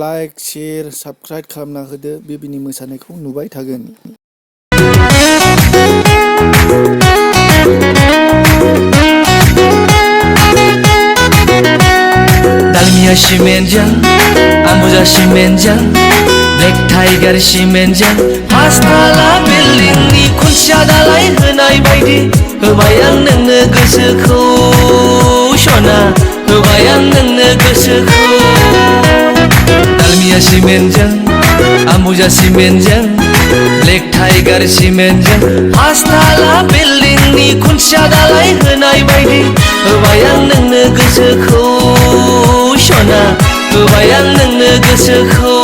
Like share subscribe खालामना होदो बेबिनि मोसानायखौ नुबाय थागोन। Dalmia simenjang, Ambuja simenjang, Black Tiger simenjang, Pastala building ni kunci dalai henai baidi, Hobayang nengno gosoखौ Shona, Hobayang nengno gosoखौ Dalmia simenjang, Ambuja simenjang, Black Tiger simenjang, Pastala building ni kunci dalai henai baidi, Hobayang nengno gosoखौ Shona, Hobayang nengno gosoखौ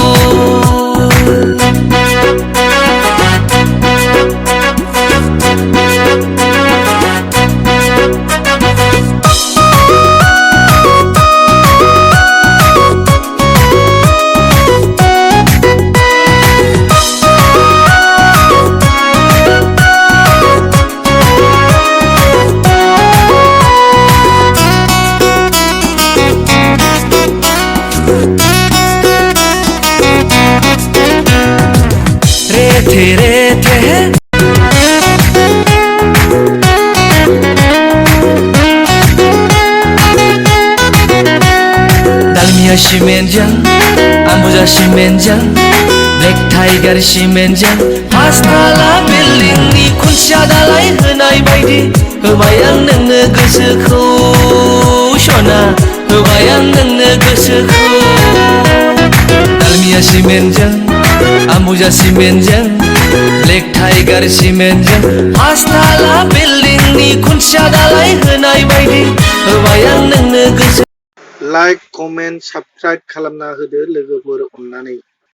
Rete Dalmia simenjang, Ambuja simenjang, Black Tiger simenjang, Pastala building ni kunci dalai henai baidi, Hobayang nengno gosoखौ Shona, Hobayang nengno gosoखौ Dalmia simenjang, Ambuja simenjang, Black Tiger simenjang, Pastala building ni kunci dalai henai baidi, Hobayang nengno gosoखौ like comment subscribe खालामना होदो लोगोफोर अननानै।